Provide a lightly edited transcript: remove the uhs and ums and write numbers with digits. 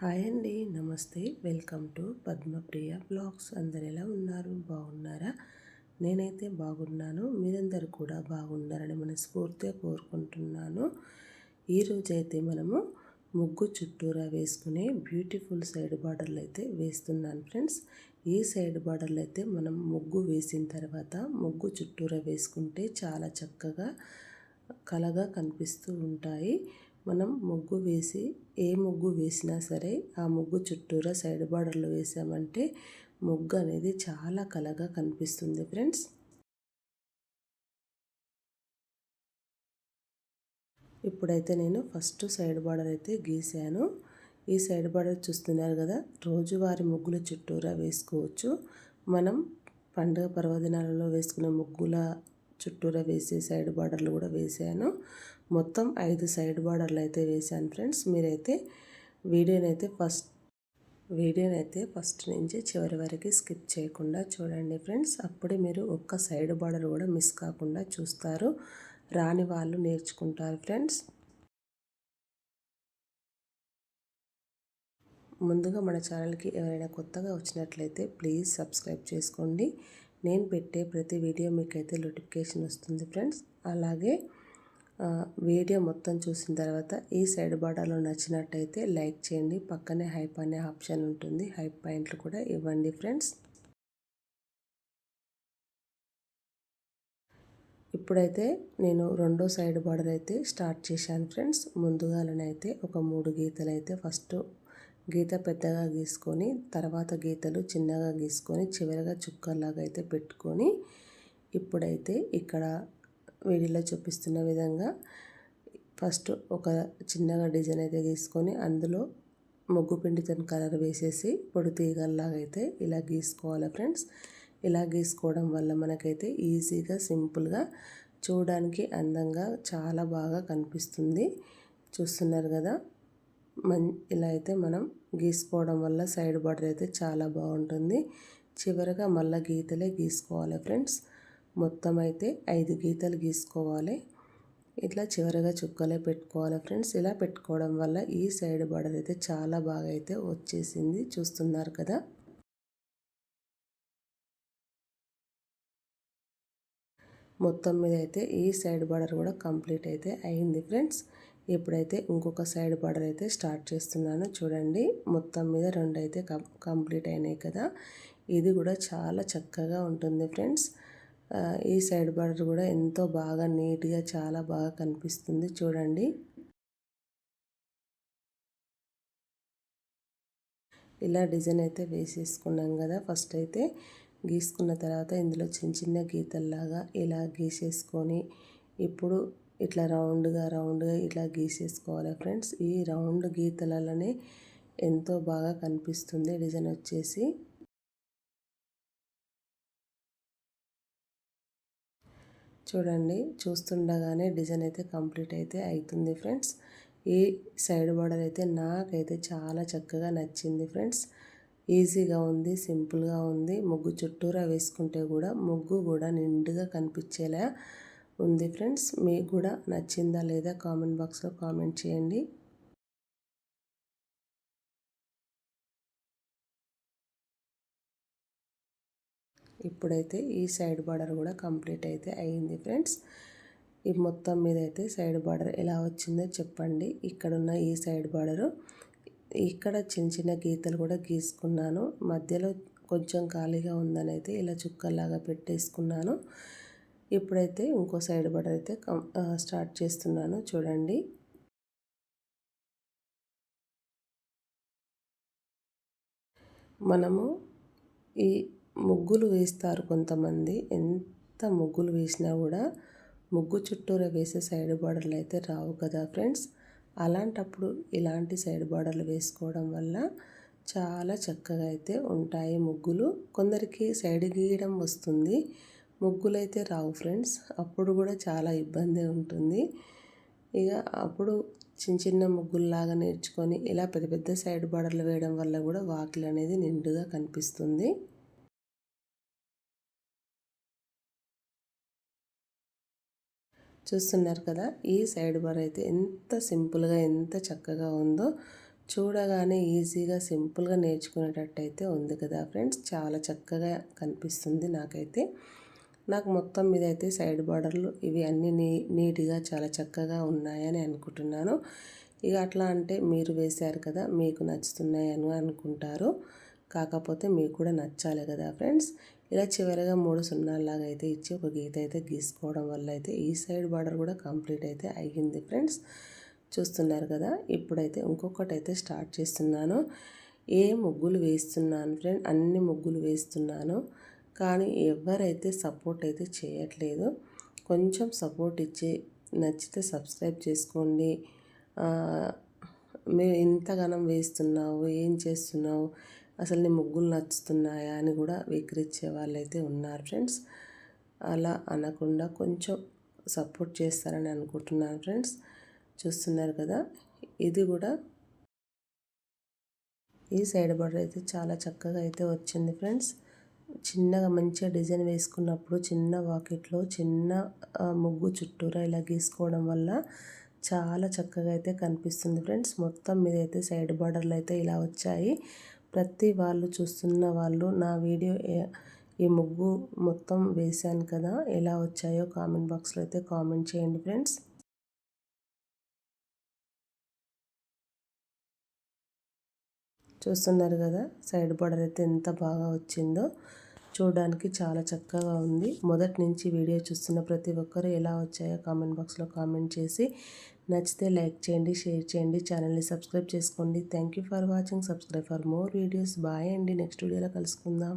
Hi అండి, నమస్తే. Welcome to Padmapriya blogs. అందరు ఎలా ఉన్నారు? బాగున్నారా? నేనైతే బాగున్నాను. మీరందరూ కూడా బాగున్నారని మనస్ఫూర్తిగా కోరుకుంటున్నాను. ఈరోజైతే మనము ముగ్గు చుట్టూరా వేసుకునే బ్యూటిఫుల్ సైడ్ బార్డర్లు అయితే వేస్తున్నాను ఫ్రెండ్స్. ఈ సైడ్ బార్డర్లు అయితే మనం ముగ్గు వేసిన తర్వాత ముగ్గు చుట్టూరా వేసుకుంటే చాలా చక్కగా కలగా కనిపిస్తూ ఉంటాయి. మనం ముగ్గు వేసి ఏ ముగ్గు వేసినా సరే ఆ ముగ్గు చుట్టూరా సైడ్ బార్డర్లు వేసామంటే ముగ్గు అనేది చాలా కలగా కనిపిస్తుంది ఫ్రెండ్స్. ఇప్పుడైతే నేను ఫస్ట్ సైడ్ బార్డర్ అయితే గీసాను. ఈ సైడ్ బార్డర్ చూస్తున్నారు కదా, రోజువారి ముగ్గుల చుట్టూరా వేసుకోవచ్చు. మనం పండుగ పర్వదినాలలో వేసుకునే ముగ్గుల చుట్టూరా వేసే సైడ్ బార్డర్లు కూడా వేసాను. మొత్తం 5 సైడ్ బార్డర్లు అయితే వేసాను ఫ్రెండ్స్. మీరైతే వీడియోనైతే ఫస్ట్ నుంచి చివరి వరకు స్కిప్ చేయకుండా చూడండి ఫ్రెండ్స్. అప్పుడే మీరు ఒక్క సైడ్ బార్డర్ కూడా మిస్ కాకుండా చూస్తారు. రాని వాళ్ళు నేర్చుకుంటారు ఫ్రెండ్స్. ముందుగా మన ఛానల్కి ఎవరైనా కొత్తగా వచ్చినట్లయితే ప్లీజ్ సబ్స్క్రైబ్ చేసుకోండి. నేను పెట్టే ప్రతి వీడియో మీకైతే నోటిఫికేషన్ వస్తుంది ఫ్రెండ్స్. అలాగే వీడియో మొత్తం చూసిన తర్వాత ఈ సైడ్ బార్డర్లో నచ్చినట్టయితే లైక్ చేయండి. పక్కనే హైప్ అనే ఆప్షన్ ఉంటుంది, హైప్ పాయింట్లు కూడా ఇవ్వండి ఫ్రెండ్స్. ఇప్పుడైతే నేను రెండో సైడ్ బార్డర్ అయితే స్టార్ట్ చేశాను ఫ్రెండ్స్. ముందుగాలనైతే ఒక 3 గీతలు అయితే ఫస్ట్ గీత పెద్దగా గీసుకొని తర్వాత గీతలు చిన్నగా గీసుకొని చివరగా చుక్కల్లాగా అయితే పెట్టుకొని ఇప్పుడైతే ఇక్కడ వీడియోలో చూపిస్తున్న విధంగా ఫస్ట్ ఒక చిన్నగా డిజైన్ అయితే గీసుకొని అందులో ముగ్గు పిండితో కలర్ వేసేసి పొడి తీగల్లాగా అయితే ఇలా గీసుకోవాలి ఫ్రెండ్స్. ఇలా గీసుకోవడం వల్ల మనకైతే ఈజీగా సింపుల్గా చూడడానికి అందంగా చాలా బాగా కనిపిస్తుంది. చూస్తున్నారు కదా, ఇలా అయితే మనం గీసుకోవడం వల్ల సైడ్ బార్డర్ అయితే చాలా బాగుంటుంది. చివరగా మళ్ళీ గీతలే గీసుకోవాలి ఫ్రెండ్స్. మొత్తం అయితే 5 గీతలు గీసుకోవాలి. ఇట్లా చివరగా చుక్కలే పెట్టుకోవాలి ఫ్రెండ్స్. ఇలా పెట్టుకోవడం వల్ల ఈ సైడ్ బార్డర్ అయితే చాలా బాగా అయితే వచ్చేసింది. చూస్తున్నారు కదా, మొత్తం మీద అయితే ఈ సైడ్ బార్డర్ కూడా కంప్లీట్ అయితే అయింది ఫ్రెండ్స్. ఇప్పుడైతే ఇంకొక సైడ్ బార్డర్ అయితే స్టార్ట్ చేస్తున్నాను. చూడండి, మొత్తం మీద 2 అయితే కంప్లీట్ అయినాయి కదా. ఇది కూడా చాలా చక్కగా ఉంటుంది ఫ్రెండ్స్. ఈ సైడ్ బార్డర్ కూడా ఎంతో బాగా నీట్గా చాలా బాగా కనిపిస్తుంది. చూడండి, ఇలా డిజైన్ అయితే వేసేసుకున్నాం కదా. ఫస్ట్ అయితే గీసుకున్న తర్వాత ఇందులో చిన్న చిన్న గీతల్లాగా ఇలా గీసేసుకొని ఇప్పుడు ఇట్లా రౌండ్గా ఇట్లా గీసేసుకోవాలి ఫ్రెండ్స్. ఈ రౌండ్ గీతలలోనే ఎంతో బాగా కనిపిస్తుంది డిజైన్ వచ్చేసి. చూడండి, చూస్తుండగానే డిజైన్ అయితే కంప్లీట్ అయితే అవుతుంది ఫ్రెండ్స్. ఈ సైడ్ బార్డర్ అయితే నాకైతే చాలా చక్కగా నచ్చింది ఫ్రెండ్స్. ఈజీగా ఉంది, సింపుల్గా ఉంది. ముగ్గు చుట్టూరా వేసుకుంటే కూడా ముగ్గు కూడా నిండుగా కనిపించేలా ఉంది ఫ్రెండ్స్. మీకు కూడా నచ్చిందా లేదా కామెంట్ బాక్స్లో కామెంట్ చేయండి. ఇప్పుడైతే ఈ సైడ్ బార్డర్ కూడా కంప్లీట్ అయితే అయ్యింది ఫ్రెండ్స్. ఈ మొత్తం మీద అయితే సైడ్ బార్డర్ ఎలా వచ్చిందో చెప్పండి. ఇక్కడున్న ఈ సైడ్ బార్డరు ఇక్కడ చిన్న చిన్న గీతలు కూడా గీసుకున్నాను. మధ్యలో కొంచెం ఖాళీగా ఉందని అయితే ఇలా చుక్కల్లాగా పెట్టేసుకున్నాను. ఇప్పుడైతే ఇంకో సైడ్ బార్డర్ అయితే స్టార్ట్ చేస్తున్నాను. చూడండి, మనము ఈ ముగ్గులు వేస్తారు కొంతమంది. ఎంత ముగ్గులు వేసినా కూడా ముగ్గు చుట్టూరా వేసే సైడ్ బార్డర్లు అయితే రావు కదా ఫ్రెండ్స్. అలాంటప్పుడు ఇలాంటి సైడ్ బార్డర్లు వేసుకోవడం వల్ల చాలా చక్కగా అయితే ఉంటాయి ముగ్గులు. కొందరికి సైడ్ గీయడం వస్తుంది, ముగ్గులు అయితే రావు ఫ్రెండ్స్. అప్పుడు కూడా చాలా ఇబ్బంది ఉంటుంది. ఇక అప్పుడు చిన్న చిన్న ముగ్గుల్లాగా నేర్చుకొని ఇలా పెద్ద పెద్ద సైడ్ బార్డర్లు వేయడం వల్ల కూడా వాకిలు అనేది నిండుగా కనిపిస్తుంది. చూస్తున్నారు కదా, ఈ సైడ్ బార్ అయితే ఎంత సింపుల్గా ఎంత చక్కగా ఉందో చూడగానే ఈజీగా సింపుల్గా నేర్చుకునేటట్టయితే ఉంది కదా ఫ్రెండ్స్. చాలా చక్కగా కనిపిస్తుంది నాకైతే. నాకు మొత్తం మీద అయితే సైడ్ బార్డర్లు ఇవి అన్నీ నీట్గా చాలా చక్కగా ఉన్నాయని అనుకుంటున్నాను. ఇక అట్లా అంటే మీరు వేశారు కదా, మీకు నచ్చుతున్నాయని అనుకుంటారు. కాకపోతే మీకు కూడా నచ్చాలి కదా ఫ్రెండ్స్. ఇలా చివరిగా 3 సున్నాల్లాగా అయితే ఇచ్చి ఒక గీత అయితే గీసుకోవడం వల్ల అయితే ఈ సైడ్ బార్డర్ కూడా కంప్లీట్ అయితే అయ్యింది ఫ్రెండ్స్. చూస్తున్నారు కదా. ఇప్పుడైతే ఇంకొకటి అయితే స్టార్ట్ చేస్తున్నాను. ఏ ముగ్గులు వేస్తున్నాను ఫ్రెండ్, అన్ని ముగ్గులు వేస్తున్నాను. కానీ ఎవరైతే సపోర్ట్ అయితే చేయట్లేదు. కొంచెం సపోర్ట్ ఇచ్చి నచ్చితే సబ్స్క్రైబ్ చేసుకోండి. మేము ఇంతగానం వేస్తున్నావు, ఏం చేస్తున్నావు, అసలు నీ ముగ్గులు నచ్చుతున్నాయా అని కూడా విక్రించే వాళ్ళైతే ఉన్నారు ఫ్రెండ్స్. అలా అనకుండా కొంచెం సపోర్ట్ చేస్తారని అనుకుంటున్నాను ఫ్రెండ్స్. చూస్తున్నారు కదా. ఇది కూడా ఈ సైడ్ బార్డర్ అయితే చాలా చక్కగా అయితే వచ్చింది ఫ్రెండ్స్. చిన్నగా మంచిగా డిజైన్ వేసుకున్నప్పుడు చిన్న వాకిట్లో చిన్న ముగ్గు చుట్టూరా ఇలా గీసుకోవడం వల్ల చాలా చక్కగా అయితే కనిపిస్తుంది ఫ్రెండ్స్. మొత్తం మీద అయితే సైడ్ బార్డర్లు అయితే ఇలా వచ్చాయి. ప్రతి వాళ్ళు చూస్తున్న వాళ్ళు నా వీడియో ఈ ముగ్గు మొత్తం వేశాను కదా, ఎలా వచ్చాయో కామెంట్ బాక్స్లో అయితే కామెంట్ చేయండి ఫ్రెండ్స్. చూస్తున్నారు కదా సైడ్ బార్డర్ అయితే ఎంత బాగా వచ్చిందో. చూడడానికి చాలా చక్కగా ఉంది. మొదటి నుంచి వీడియో చూస్తున్న ప్రతి ఒక్కరు ఎలా వచ్చాయో కామెంట్ బాక్స్లో కామెంట్ చేసి నచ్చితే లైక్ చేయండి, షేర్ చేయండి, ఛానల్ని సబ్స్క్రైబ్ చేసుకోండి. Thank you for watching. Subscribe for more videos. Bye అండి. నెక్స్ట్ వీడియోలో కలుసుకుందాం.